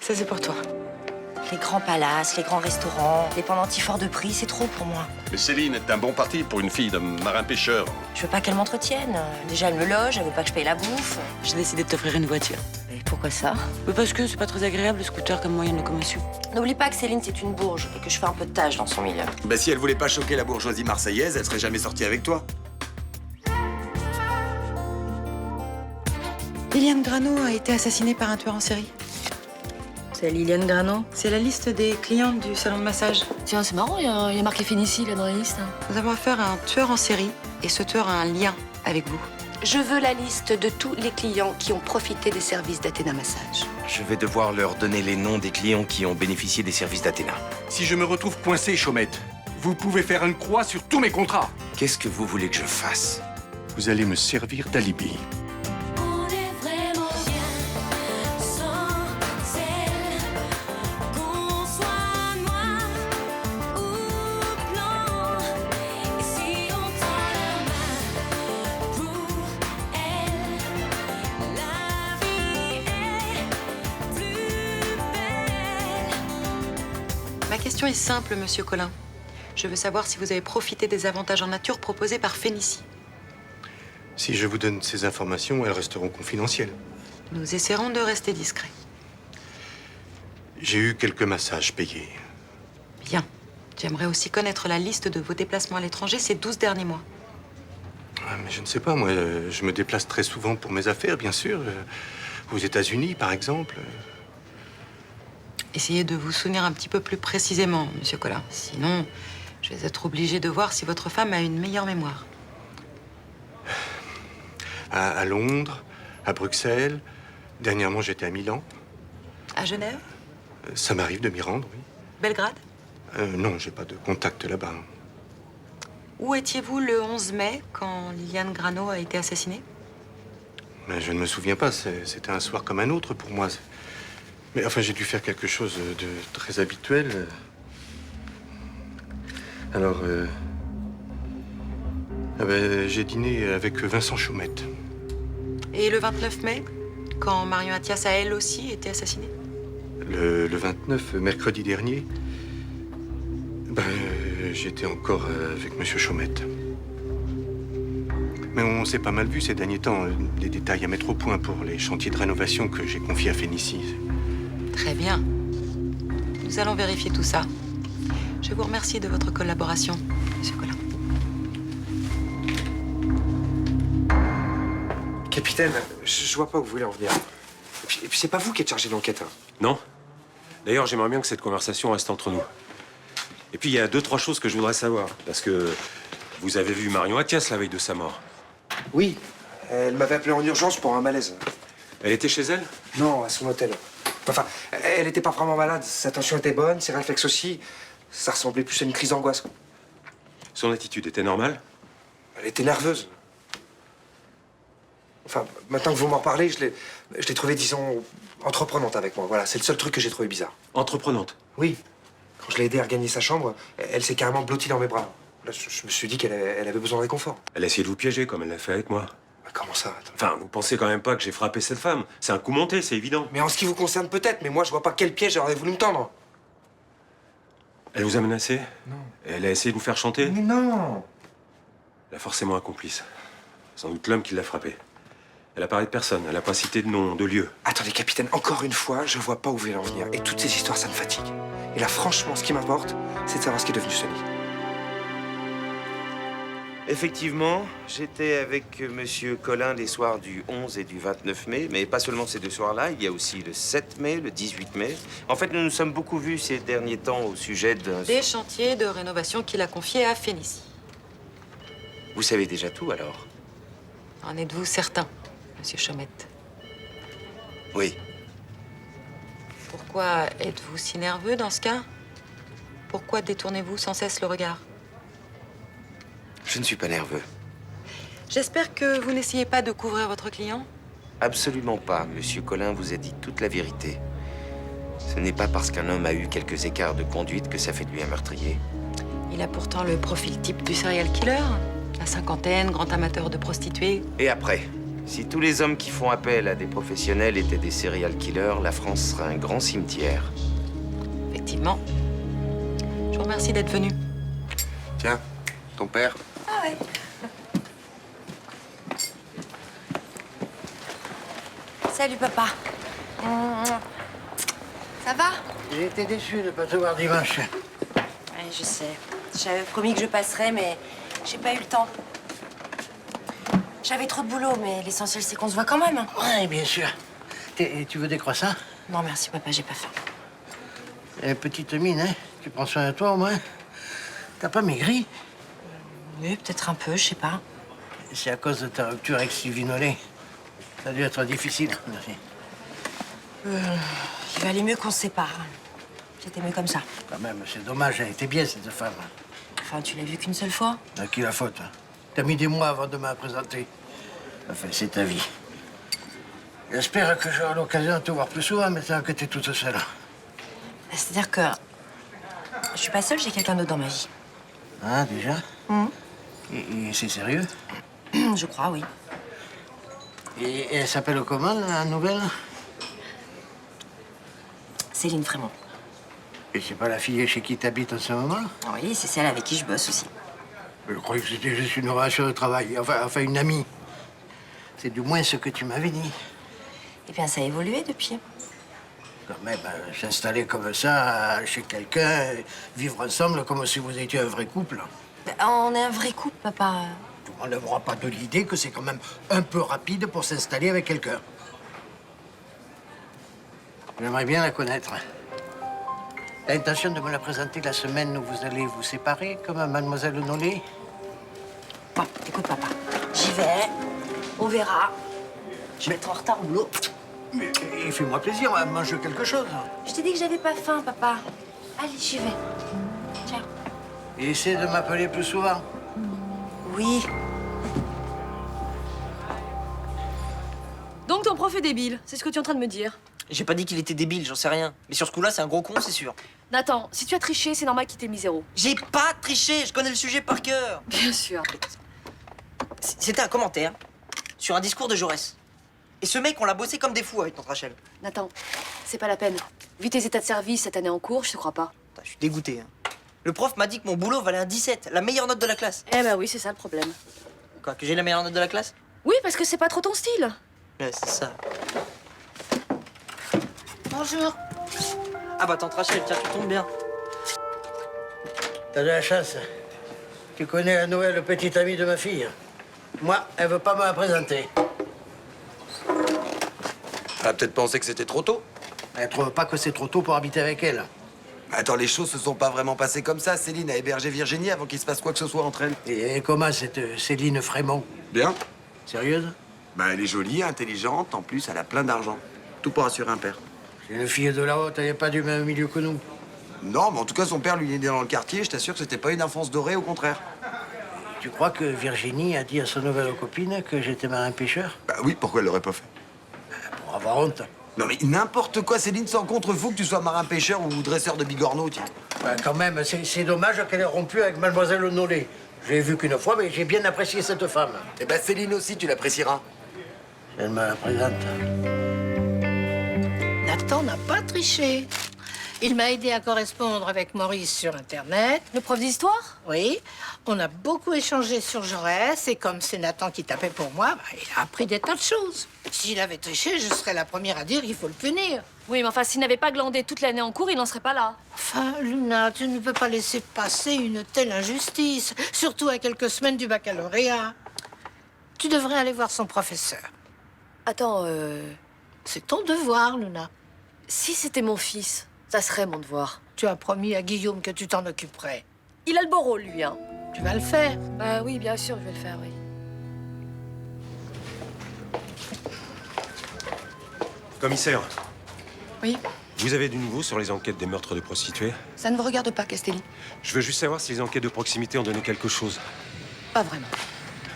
Ça, c'est pour toi. Les grands palaces, les grands restaurants, les pendentifs hors de prix, c'est trop pour moi. Mais Céline est un bon parti pour une fille de marin-pêcheur. Je veux pas qu'elle m'entretienne. Déjà, elle me loge, elle veut pas que je paye la bouffe. J'ai décidé de t'offrir une voiture. Et pourquoi ça? Parce que c'est pas très agréable, le scooter, comme moyen de locomotion. N'oublie pas que Céline, c'est une bourge et que je fais un peu de tâche dans son milieu. Bah si elle voulait pas choquer la bourgeoisie marseillaise, elle serait jamais sortie avec toi. Liliane Grano a été assassinée par un tueur en série. C'est Liliane Grano. C'est la liste des clientes du salon de massage. Tiens, c'est marrant, il y a marqué Fénicie là dans la liste. Nous avons affaire à un tueur en série et ce tueur a un lien avec vous. Je veux la liste de tous les clients qui ont profité des services d'Athéna Massage. Je vais devoir leur donner les noms des clients qui ont bénéficié des services d'Athéna. Si je me retrouve coincé, Chaumette, vous pouvez faire une croix sur tous mes contrats. Qu'est-ce que vous voulez que je fasse? Vous allez me servir d'alibi. Ma question est simple, monsieur Collin. Je veux savoir si vous avez profité des avantages en nature proposés par Fénicie. Si je vous donne ces informations, elles resteront confidentielles. Nous essaierons de rester discrets. J'ai eu quelques massages payés. Bien. J'aimerais aussi connaître la liste de vos déplacements à l'étranger ces 12 derniers mois. Ah, mais je ne sais pas, moi, je me déplace très souvent pour mes affaires, bien sûr. Aux États-Unis, par exemple. Essayez de vous souvenir un petit peu plus précisément, monsieur Collin. Sinon, je vais être obligée de voir si votre femme a une meilleure mémoire. À Londres, à Bruxelles. Dernièrement, j'étais à Milan. À Genève? Ça m'arrive de m'y rendre, oui. Belgrade? Non, j'ai pas de contact là-bas. Où étiez-vous le 11 mai, quand Liliane Grano a été assassinée? Mais je ne me souviens pas. C'était un soir comme un autre pour moi. Mais enfin, j'ai dû faire quelque chose de très habituel. Alors, j'ai dîné avec Vincent Chaumette. Et le 29 mai, quand Marion Attias a elle aussi été assassinée? Le 29, mercredi dernier, j'étais encore avec Monsieur Chaumette. Mais on s'est pas mal vu ces derniers temps. Des détails à mettre au point pour les chantiers de rénovation que j'ai confiés à Fénicie. Très bien. Nous allons vérifier tout ça. Je vous remercie de votre collaboration, monsieur Collin. Capitaine, je vois pas où vous voulez en venir. Et puis c'est pas vous qui êtes chargé de l'enquête. Hein. Non. D'ailleurs, j'aimerais bien que cette conversation reste entre nous. Et puis, il y a 2-3 choses que je voudrais savoir. Parce que vous avez vu Marion Attias la veille de sa mort. Oui, elle m'avait appelé en urgence pour un malaise. Elle était chez elle? Non, à son hôtel. Enfin, elle était pas vraiment malade. Sa tension était bonne, ses réflexes aussi. Ça ressemblait plus à une crise d'angoisse. Son attitude était normale? Elle était nerveuse. Enfin, maintenant que vous m'en parlez, je l'ai trouvée, disons, entreprenante avec moi. Voilà, c'est le seul truc que j'ai trouvé bizarre. Entreprenante? Oui. Quand je l'ai aidée à regagner sa chambre, elle s'est carrément blottie dans mes bras. Là, je me suis dit qu'elle avait besoin de réconfort. Elle a essayé de vous piéger, comme elle l'a fait avec moi. Mais comment ça? Attends. Enfin, vous pensez quand même pas que j'ai frappé cette femme? C'est un coup monté, c'est évident. Mais en ce qui vous concerne peut-être, mais moi je vois pas quel piège elle aurait voulu me tendre. Elle vous a menacé? Non. Elle a essayé de vous faire chanter? Mais non! Elle a forcément un complice. Sans doute l'homme qui l'a frappé. Elle a parlé de personne, elle a pas cité de nom, de lieu. Attendez, capitaine, encore une fois, je vois pas où vous voulez en venir. Et toutes ces histoires, ça me fatigue. Et là, franchement, ce qui m'importe, c'est de savoir ce qui est devenu Sonny. Effectivement, j'étais avec Monsieur Collin les soirs du 11 et du 29 mai, mais pas seulement ces 2 soirs-là, il y a aussi le 7 mai, le 18 mai. En fait, nous nous sommes beaucoup vus ces derniers temps au sujet d'un... Des chantiers de rénovation qu'il a confiés à Fénicie. Vous savez déjà tout, alors? En êtes-vous certain, monsieur Chaumette? Oui. Pourquoi êtes-vous si nerveux dans ce cas? Pourquoi détournez-vous sans cesse le regard? Je ne suis pas nerveux. J'espère que vous n'essayez pas de couvrir votre client. Absolument pas. Monsieur Collin vous a dit toute la vérité. Ce n'est pas parce qu'un homme a eu quelques écarts de conduite que ça fait de lui un meurtrier. Il a pourtant le profil type du serial killer. La cinquantaine, grand amateur de prostituées. Et après, Si tous les hommes qui font appel à des professionnels étaient des serial killers, la France serait un grand cimetière. Effectivement. Je vous remercie d'être venu. Tiens, ton père. Ah ouais. Salut papa. Ça va? J'ai été déçu de ne pas te voir dimanche. Ouais, je sais. J'avais promis que je passerais, mais j'ai pas eu le temps. J'avais trop de boulot, mais l'essentiel, c'est qu'on se voit quand même. Oui, bien sûr. Et tu veux des croissants? Non, merci papa, j'ai pas faim. Petite mine, hein? Tu prends soin de toi au moins? T'as pas maigri? Oui, peut-être un peu, je sais pas. C'est à cause de ta rupture avec Sylvie Nollet. Ça a dû être difficile. Merci. Il valait mieux qu'on se sépare. C'était mieux comme ça. Quand même, c'est dommage, elle était bien cette femme. Enfin, tu l'as vue qu'une seule fois? À qui la faute? T'as mis des mois avant de me la présenter. Enfin, c'est ta vie. J'espère que j'aurai l'occasion de te voir plus souvent maintenant que t'es toute seule. C'est-à-dire que je suis pas seule, j'ai quelqu'un d'autre dans ma vie. Ah, déjà? Et c'est sérieux? Je crois, oui. Et elle s'appelle comment, la nouvelle? Céline Frémont. Et c'est pas la fille chez qui t'habites en ce moment? Oui, c'est celle avec qui je bosse aussi. Je croyais que c'était juste une relation de travail. Enfin, une amie. C'est du moins ce que tu m'avais dit. Eh bien, ça a évolué depuis. Quand même, s'installer comme ça, chez quelqu'un, vivre ensemble comme si vous étiez un vrai couple. On est un vrai couple, papa. Tu m'enlèveras pas de l'idée que c'est quand même un peu rapide pour s'installer avec quelqu'un. J'aimerais bien la connaître. T'as l'intention de me la présenter la semaine où vous allez vous séparer, comme Mademoiselle Nollet? Bon, écoute, papa. J'y vais. On verra. Je vais être en retard au boulot. Mais fais-moi plaisir, mange quelque chose. Je t'ai dit que j'avais pas faim, papa. Allez, j'y vais. Ciao. Et essaie de m'appeler plus souvent. Oui. Donc ton prof est débile, c'est ce que tu es en train de me dire. J'ai pas dit qu'il était débile, j'en sais rien. Mais sur ce coup-là, c'est un gros con, c'est sûr. Nathan, si tu as triché, c'est normal qu'il t'ait mis 0. J'ai pas triché, je connais le sujet par cœur. Bien sûr. C'était un commentaire sur un discours de Jaurès. Et ce mec, on l'a bossé comme des fous avec notre Rachel. Nathan, c'est pas la peine. Vu tes états de service cette année en cours, je te crois pas. Putain, je suis dégoûté. Hein. Le prof m'a dit que mon boulot valait un 17, la meilleure note de la classe. Eh ben oui, c'est ça le problème. Quoi, que j'ai la meilleure note de la classe? Oui, parce que c'est pas trop ton style. Ouais, c'est ça. Bonjour. Ah bah tante Rachel, tiens, tu tombes bien. T'as de la chance. Tu connais la Noël, petite amie de ma fille. Moi, elle veut pas me la présenter. Elle a peut-être pensé que c'était trop tôt. Elle trouve pas que c'est trop tôt pour habiter avec elle. Attends, les choses se sont pas vraiment passées comme ça. Céline a hébergé Virginie avant qu'il se passe quoi que ce soit entre elles. Et comment cette Céline Frémont? Bien. Sérieuse? Bah, elle est jolie, intelligente, en plus, elle a plein d'argent. Tout pour assurer un père. C'est une fille de la haute, elle n'est pas du même milieu que nous. Non, mais en tout cas, son père lui est né dans le quartier. Je t'assure que c'était pas une enfance dorée, au contraire. Tu crois que Virginie a dit à sa nouvelle copine que j'étais marin-pêcheur? Bah oui, pourquoi elle l'aurait pas fait? Pour avoir honte. Non mais n'importe quoi, Céline, sans contre-fou que tu sois marin-pêcheur ou dresseur de bigorneau, tiens. Bah, quand même, c'est dommage qu'elle ait rompu avec Mademoiselle Nollet. Je l'ai vue qu'une fois, mais j'ai bien apprécié cette femme. Eh ben Céline aussi, tu l'apprécieras. Elle me la présente. Nathan n'a pas triché. Il m'a aidé à correspondre avec Maurice sur Internet. Le prof d'histoire? Oui. On a beaucoup échangé sur Jaurès et comme c'est Nathan qui tapait pour moi, bah, il a appris des tas de choses. S'il avait triché, je serais la première à dire qu'il faut le punir. Oui, mais enfin, s'il n'avait pas glandé toute l'année en cours, il n'en serait pas là. Enfin, Luna, tu ne peux pas laisser passer une telle injustice, surtout à quelques semaines du baccalauréat. Tu devrais aller voir son professeur. Attends, C'est ton devoir, Luna. si c'était mon fils, ça serait mon devoir. Tu as promis à Guillaume que tu t'en occuperais. Il a le beau rôle, lui, hein. Tu vas le faire. Oui, bien sûr, je vais le faire, oui. Commissaire, Oui, vous avez du nouveau sur les enquêtes des meurtres de prostituées? ça ne vous regarde pas, Castelli. Je veux juste savoir si les enquêtes de proximité ont donné quelque chose. Pas vraiment.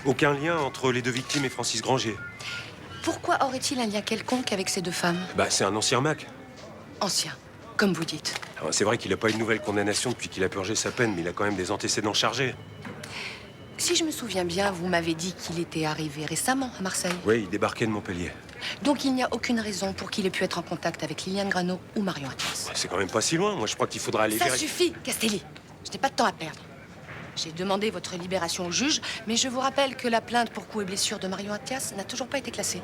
Aucun lien entre les deux victimes et Francis Granger? Pourquoi aurait-il un lien quelconque avec ces deux femmes? Bah, c'est un ancien Mac. Ancien, comme vous dites. Alors, c'est vrai qu'il n'a pas eu de nouvelle condamnation depuis qu'il a purgé sa peine, mais il a quand même des antécédents chargés. Si je me souviens bien, vous m'avez dit qu'il était arrivé récemment à Marseille. Oui, il débarquait de Montpellier. Donc il n'y a aucune raison pour qu'il ait pu être en contact avec Liliane Grano ou Marion Attias. C'est quand même pas si loin. Moi, je crois qu'il faudra aller Ça vérifier. suffit, Castelli. Je n'ai pas de temps à perdre. J'ai demandé votre libération au juge, mais je vous rappelle que la plainte pour coups et blessures de Marion Attias n'a toujours pas été classée.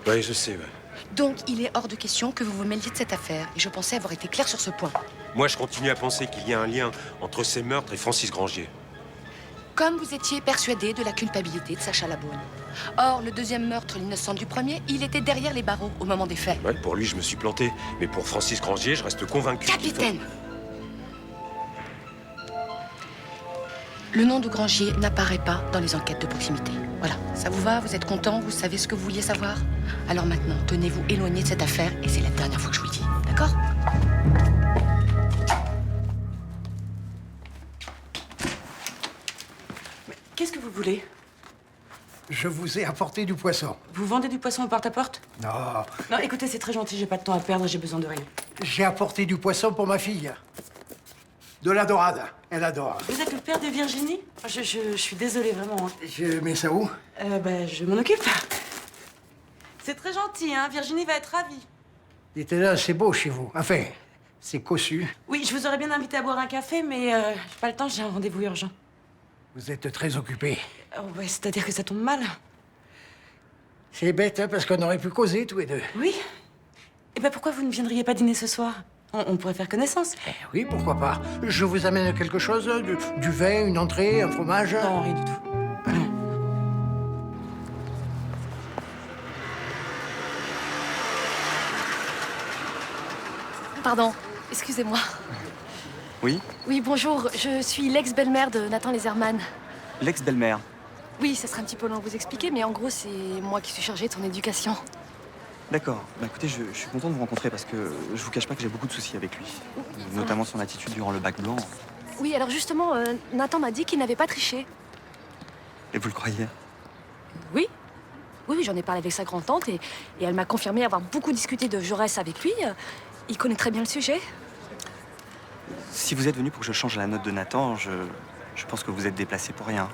Oui, je sais, ouais. Donc il est hors de question que vous vous mêliez de cette affaire. Et je pensais avoir été clair sur ce point. Moi, je continue à penser qu'il y a un lien entre ces meurtres et Francis Grangier. Comme vous étiez persuadé de la culpabilité de Sacha Laboune. Or, le deuxième meurtre, l'innocent du premier, il était derrière les barreaux au moment des faits. Ouais, pour lui, je me suis planté. Mais pour Francis Grangier, je reste convaincu. Capitaine! Le nom de Grangier n'apparaît pas dans les enquêtes de proximité. Voilà, ça vous va? Vous êtes content? Vous savez ce que vous vouliez savoir? Alors maintenant, tenez-vous éloigné de cette affaire et c'est la dernière fois que je vous le dis. D'accord? Qu'est-ce que vous voulez? Je vous ai apporté du poisson. Vous vendez du poisson au porte-à-porte? Non, Non, écoutez, c'est très gentil, j'ai pas de temps à perdre, j'ai besoin de rien. j'ai apporté du poisson pour ma fille. De la dorade. Elle adore. Vous êtes le père de Virginie? Je suis désolée, vraiment. Hein. Je mets ça où? Je m'en occupe. C'est très gentil, hein. Virginie va être ravie. Dites là, c'est beau chez vous. Enfin, c'est cossu. Oui, je vous aurais bien invité à boire un café, mais j'ai pas le temps, j'ai un rendez-vous urgent. Vous êtes très occupé. Oh, ouais, c'est-à-dire que ça tombe mal. C'est bête, hein, parce qu'on aurait pu causer tous les deux. Oui. Et pourquoi vous ne viendriez pas dîner ce soir? On pourrait faire connaissance. Oui, pourquoi pas. Je vous amène quelque chose, du vin, une entrée, un fromage. Non, rien du tout. Pardon, excusez-moi. Oui? Oui, bonjour, je suis l'ex-belle-mère de Nathan Leserman. L'ex-belle-mère. Oui, ça sera un petit peu long à vous expliquer, mais en gros, c'est moi qui suis chargée de son éducation. D'accord. Bah écoutez, je suis content de vous rencontrer parce que je vous cache pas que j'ai beaucoup de soucis avec lui. Notamment son attitude durant le bac blanc. Oui, alors justement, Nathan m'a dit qu'il n'avait pas triché. Et vous le croyez? Oui. Oui, j'en ai parlé avec sa grand-tante et elle m'a confirmé avoir beaucoup discuté de Jaurès avec lui. Il connaît très bien le sujet. Si vous êtes venu pour que je change la note de Nathan, je pense que vous êtes déplacé pour rien.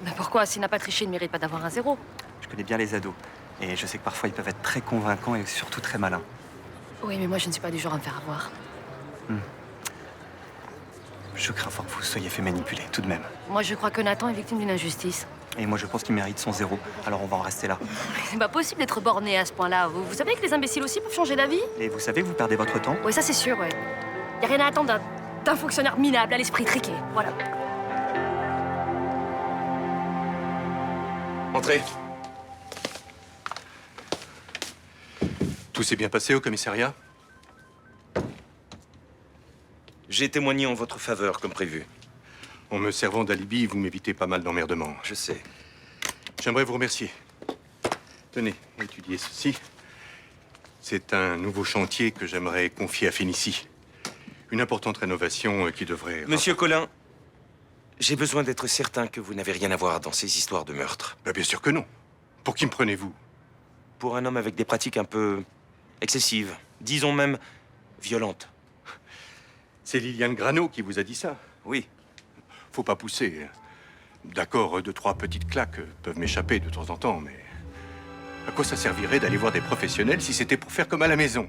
Mais pourquoi? S'il n'a pas triché, il ne mérite pas d'avoir un 0. Je connais bien les ados. Et je sais que parfois ils peuvent être très convaincants et surtout très malins. Oui, mais moi, je ne suis pas du genre à me faire avoir. Je crains fort que vous soyez fait manipuler, tout de même. Moi, je crois que Nathan est victime d'une injustice. Et moi, je pense qu'il mérite son 0. Alors on va en rester là. C'est pas possible d'être borné à ce point-là. Vous savez que les imbéciles aussi peuvent changer d'avis? Et vous savez que vous perdez votre temps? Oui, ça c'est sûr, ouais. Y a rien à attendre d'un fonctionnaire minable à l'esprit triqué. Voilà. Entrez. Tout s'est bien passé au commissariat? J'ai témoigné en votre faveur, comme prévu. En me servant d'alibi, vous m'évitez pas mal d'emmerdements. Je sais. J'aimerais vous remercier. Tenez, étudiez ceci. C'est un nouveau chantier que j'aimerais confier à Fénicie. Une importante rénovation qui devrait... Monsieur Collin, j'ai besoin d'être certain que vous n'avez rien à voir dans ces histoires de meurtre. Bien sûr que non. Pour qui me prenez-vous? Pour un homme avec des pratiques un peu excessives, disons même violentes. C'est Liliane Grano qui vous a dit ça? Oui. Faut pas pousser. D'accord, 2-3 petites claques peuvent m'échapper de temps en temps, mais... à quoi ça servirait d'aller voir des professionnels si c'était pour faire comme à la maison?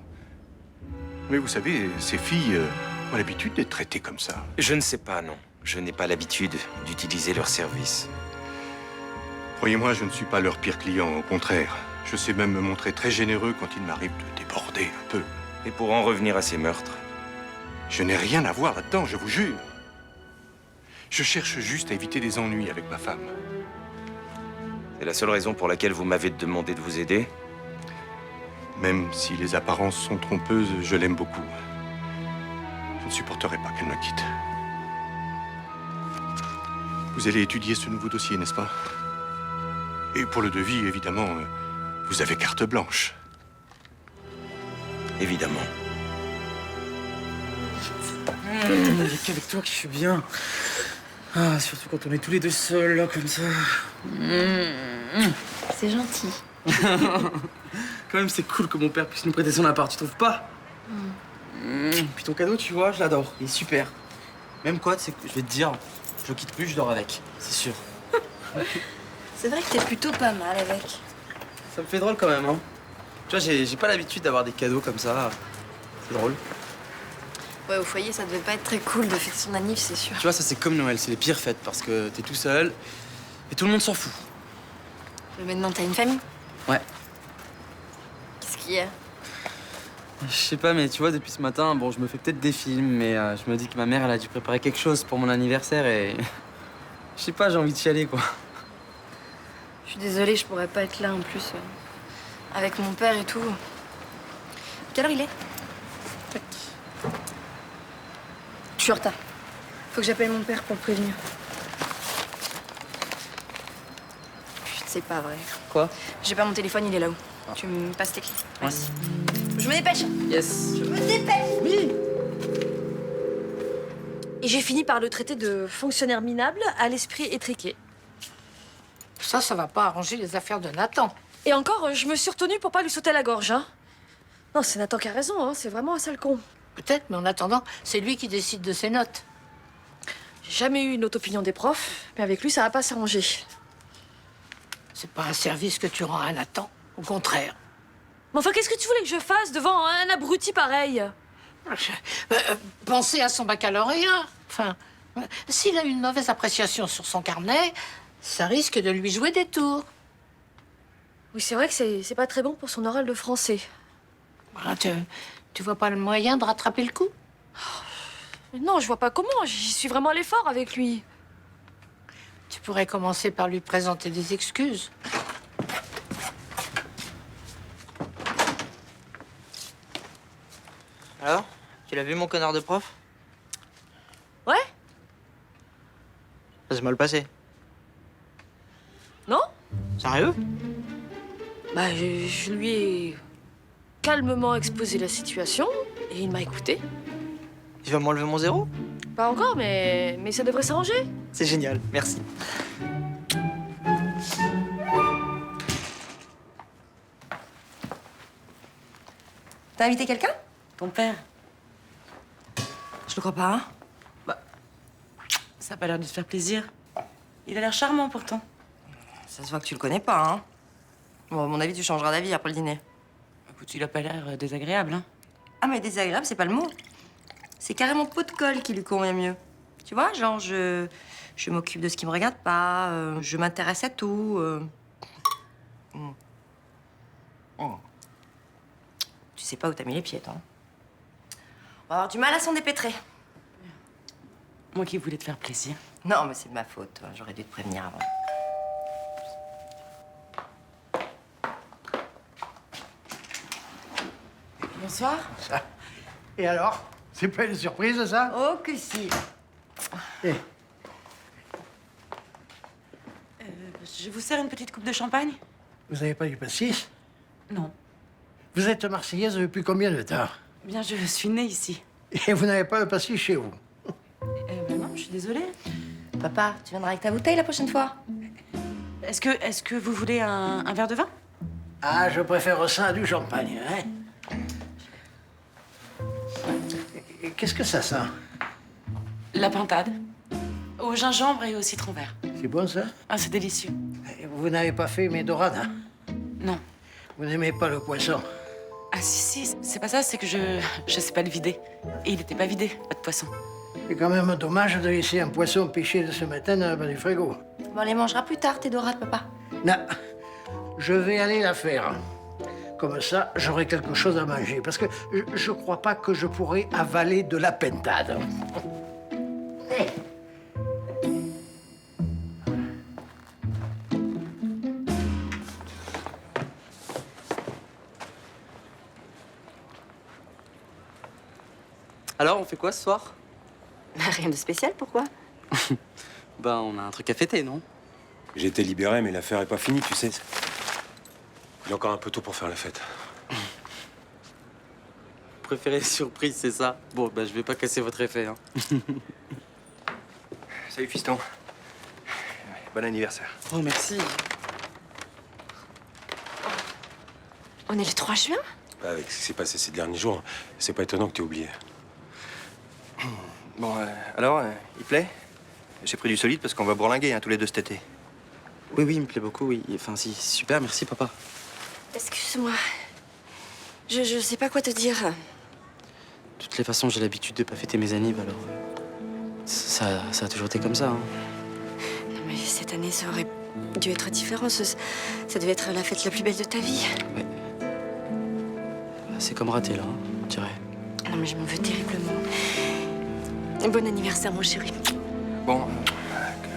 Mais vous savez, ces filles ont l'habitude d'être traitées comme ça. Je ne sais pas, non. Je n'ai pas l'habitude d'utiliser leurs services. Croyez-moi, je ne suis pas leur pire client, au contraire. Je sais même me montrer très généreux quand il m'arrive de déborder un peu. Et pour en revenir à ces meurtres? Je n'ai rien à voir là-dedans, je vous jure. Je cherche juste à éviter des ennuis avec ma femme. C'est la seule raison pour laquelle vous m'avez demandé de vous aider? Même si les apparences sont trompeuses, je l'aime beaucoup. Je ne supporterai pas qu'elle me quitte. Vous allez étudier ce nouveau dossier, n'est-ce pas? Et pour le devis, évidemment, vous avez carte blanche. Évidemment. Il n'y a qu'avec toi que je suis bien. Ah, surtout quand on est tous les deux seuls, là, comme ça. C'est gentil. Quand même, c'est cool que mon père puisse nous prêter son appart, tu trouves pas? Puis ton cadeau, tu vois, je l'adore. Il est super. Même quoi, tu sais, je vais te dire, je le quitte plus, je dors avec, c'est sûr. C'est vrai que t'es plutôt pas mal avec. Ça me fait drôle quand même, hein. Tu vois, j'ai pas l'habitude d'avoir des cadeaux comme ça. C'est drôle. Ouais, au foyer, ça devait pas être très cool de fêter son anniv, c'est sûr. Tu vois, ça c'est comme Noël, c'est les pires fêtes parce que t'es tout seul et tout le monde s'en fout. Mais maintenant, t'as une famille? Ouais. Qu'est-ce qu'il y a? Je sais pas, mais tu vois, depuis ce matin, bon, je me fais peut-être des films, mais je me dis que ma mère, elle a dû préparer quelque chose pour mon anniversaire et... Je sais pas, j'ai envie de chialer, quoi. Je suis désolée, je pourrais pas être là en plus. Avec mon père et tout. Quelle heure il est? Je suis en retard. Faut que j'appelle mon père pour le prévenir. Putain, c'est pas vrai. Quoi? J'ai pas mon téléphone, il est là-haut. Tu me passes tes clés? Ouais. Je me dépêche. Yes. Je me dépêche. Oui. Et j'ai fini par le traiter de fonctionnaire minable à l'esprit étriqué. Ça va pas arranger les affaires de Nathan. Et encore, je me suis retenue pour pas lui sauter à la gorge, hein. Non, c'est Nathan qui a raison, hein. C'est vraiment un sale con. Peut-être, mais en attendant, c'est lui qui décide de ses notes. J'ai jamais eu une autre opinion des profs, mais avec lui, ça va pas s'arranger. C'est pas un service que tu rends à Nathan. Au contraire. Mais enfin, qu'est-ce que tu voulais que je fasse devant un abruti pareil? Pensez à son baccalauréat. Enfin, s'il a une mauvaise appréciation sur son carnet, ça risque de lui jouer des tours. Oui, c'est vrai que c'est pas très bon pour son oral de français. Voilà, tu vois pas le moyen de rattraper le coup? Mais non, je vois pas comment. J'y suis vraiment allée fort avec lui. Tu pourrais commencer par lui présenter des excuses. Alors? Tu l'as vu, mon connard de prof? Ouais? Ça s'est mal passé. Non? Sérieux? Bah, je lui ai calmement exposé la situation et il m'a écouté. Tu vas m'enlever mon zéro? Pas encore, mais ça devrait s'arranger. C'est génial, merci. T'as invité quelqu'un? Ton père. Je le crois pas, hein? Bah, ça a pas l'air de te faire plaisir. Il a l'air charmant pourtant. Ça se voit que tu le connais pas, hein? Bon, à mon avis, tu changeras d'avis après le dîner. Écoute, il a pas l'air désagréable, hein. Ah, mais désagréable, c'est pas le mot. C'est carrément pot de colle qui lui convient mieux. Tu vois, genre, je m'occupe de ce qui me regarde pas, je m'intéresse à tout. Tu sais pas où t'as mis les pieds, toi. On va avoir du mal à s'en dépêtrer. Moi qui voulais te faire plaisir. Non, mais c'est de ma faute. J'aurais dû te prévenir avant. Bonsoir. Et alors? C'est pas une surprise, ça? Oh, que si. Eh, Je vous sers une petite coupe de champagne? vous avez pas du pastis? Non. Vous êtes marseillaise depuis combien de temps? Bien, je suis née ici. Et vous n'avez pas le pastis chez vous? Ben non, je suis désolée. Papa, tu viendras avec ta bouteille la prochaine fois? Est-ce que vous voulez un verre de vin? Ah, je préfère ça à du champagne, hein? Et qu'est-ce que ça sent? La pintade. Au gingembre et au citron vert. C'est bon, ça? Ah, c'est délicieux. Et vous n'avez pas fait mes dorades, hein? Non. Vous n'aimez pas le poisson? Ah si, c'est pas ça, c'est que je sais pas le vider. Et il était pas vidé, pas de poisson. C'est quand même dommage de laisser un poisson pêché de ce matin dans le bas du frigo. Bon, on les mangera plus tard, tes dorades, papa. Non, je vais aller la faire. Comme ça, j'aurai quelque chose à manger. Parce que je crois pas que je pourrai avaler de la pentade. Alors, on fait quoi ce soir? Rien de spécial, pourquoi? Ben, on a un truc à fêter, non? J'ai été libéré, mais l'affaire est pas finie, tu sais. Il est encore un peu tôt pour faire la fête. Préféré surprise, c'est ça? Bon, ben, je vais pas casser votre effet, hein. Salut, fiston. Bon anniversaire. Oh, merci. On est le 3 juin? Bah, avec ce qui s'est passé ces derniers jours, c'est pas étonnant que tu aies oublié. Bon, alors, il plaît? J'ai pris du solide parce qu'on va bourlinguer, hein, tous les deux cet été. Oui, il me plaît beaucoup, oui. Enfin, si, super, merci, papa. Excuse-moi. Je sais pas quoi te dire. De toutes les façons, j'ai l'habitude de pas fêter mes annives, alors... Ça a toujours été comme ça, hein. Non, mais cette année, ça aurait dû être différent. Ça devait être la fête la plus belle de ta vie. Ouais. C'est comme raté, là, hein, on dirait. Non, mais je m'en veux terriblement. Bon anniversaire, mon chéri. Bon,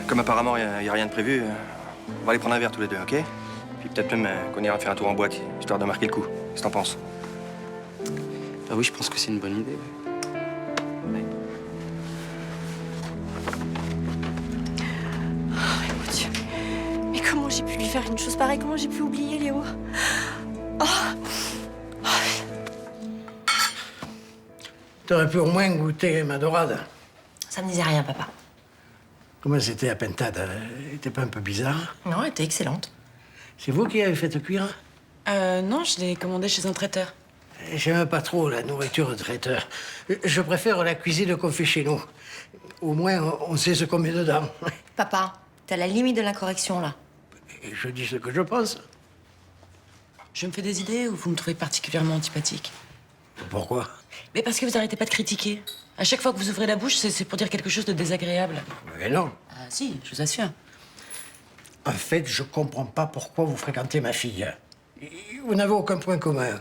comme apparemment, il n'y a rien de prévu, on va aller prendre un verre tous les deux, OK? Puis peut-être même qu'on ira faire un tour en boîte, histoire de marquer le coup. Qu'est-ce que t'en penses? Bah oui, je pense que c'est une bonne idée. Ouais. Oh, mais mon Dieu. Mais comment j'ai pu lui faire une chose pareille? Comment j'ai pu oublier, Léo? Oh. T'aurais pu au moins goûter ma dorade. Ça me disait rien, papa. Comment c'était à Pentade? Elle était pas un peu bizarre? Non, elle était excellente. C'est vous qui avez fait cuire? Non, je l'ai commandé chez un traiteur. J'aime pas trop la nourriture de traiteur. Je préfère la cuisine qu'on fait chez nous. Au moins, on sait ce qu'on met dedans. Papa, t'es à la limite de l'incorrection, là. Et je dis ce que je pense. Je me fais des idées ou vous me trouvez particulièrement antipathique? Pourquoi? Mais parce que vous arrêtez pas de critiquer. À chaque fois que vous ouvrez la bouche, c'est pour dire quelque chose de désagréable. Mais non. Ah si, je vous assure. En fait, je comprends pas pourquoi vous fréquentez ma fille. Vous n'avez aucun point commun.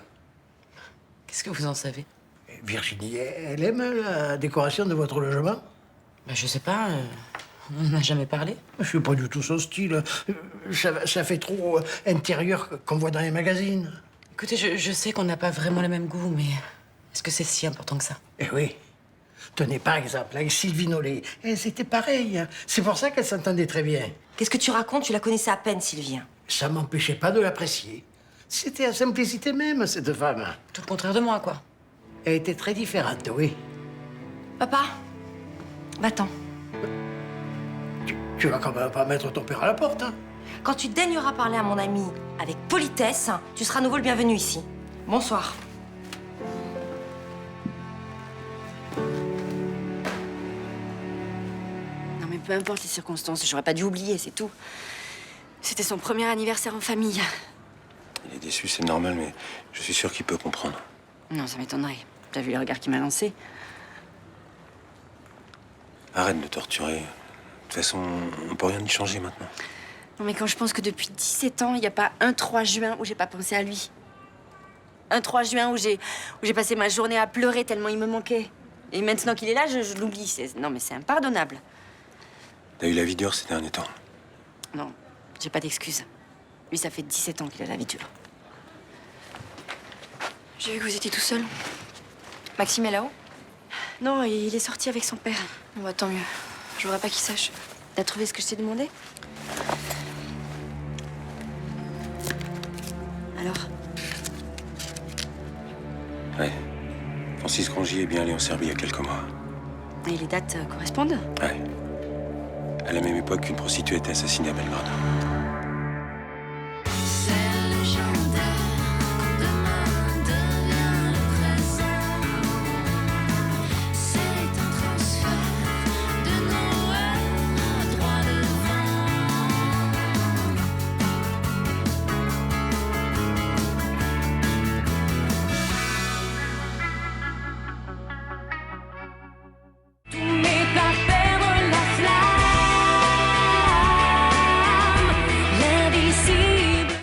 Qu'est-ce que vous en savez? Virginie, elle aime la décoration de votre logement? Bah, je sais pas. On n'a jamais parlé. Je suis pas du tout son style. Ça fait trop intérieur qu'on voit dans les magazines. Écoutez, je sais qu'on n'a pas vraiment le même goût, mais est-ce que c'est si important que ça? Eh oui. Tenez, par exemple, avec Sylvie Nollet. C'était pareil. C'est pour ça qu'elle s'entendait très bien. Qu'est-ce que tu racontes? Tu la connaissais à peine, Sylvie. Ça m'empêchait pas de l'apprécier. C'était la simplicité même, cette femme. Tout le contraire de moi, quoi. Elle était très différente, oui. Papa, va-t'en. Tu vas quand même pas mettre ton père à la porte, hein? Quand tu daigneras parler à mon ami avec politesse, tu seras à nouveau le bienvenu ici. Bonsoir. Non, mais peu importe les circonstances, j'aurais pas dû oublier, c'est tout. C'était son premier anniversaire en famille. Il est déçu, c'est normal, mais je suis sûr qu'il peut comprendre. Non, ça m'étonnerait. T'as vu le regard qu'il m'a lancé? Arrête de torturer. De toute façon, on peut rien y changer maintenant. Non, mais quand je pense que depuis 17 ans, il n'y a pas un 3 juin où j'ai pas pensé à lui. Un 3 juin où j'ai passé ma journée à pleurer tellement il me manquait. Et maintenant qu'il est là, je l'oublie. Non, mais c'est impardonnable. T'as eu la vie dure ces derniers temps. Non, j'ai pas d'excuses. Lui, ça fait 17 ans qu'il a la vie dure. J'ai vu que vous étiez tout seul. Maxime est là-haut? Non, il est sorti avec son père. Bon, bah, tant mieux. Je voudrais pas qu'il sache. T'as trouvé ce que je t'ai demandé? Alors? Ouais. Francis Grangier est bien allé en Serbie il y a quelques mois. Et les dates correspondent? Ouais. À la même époque qu'une prostituée était assassinée à Belgrade.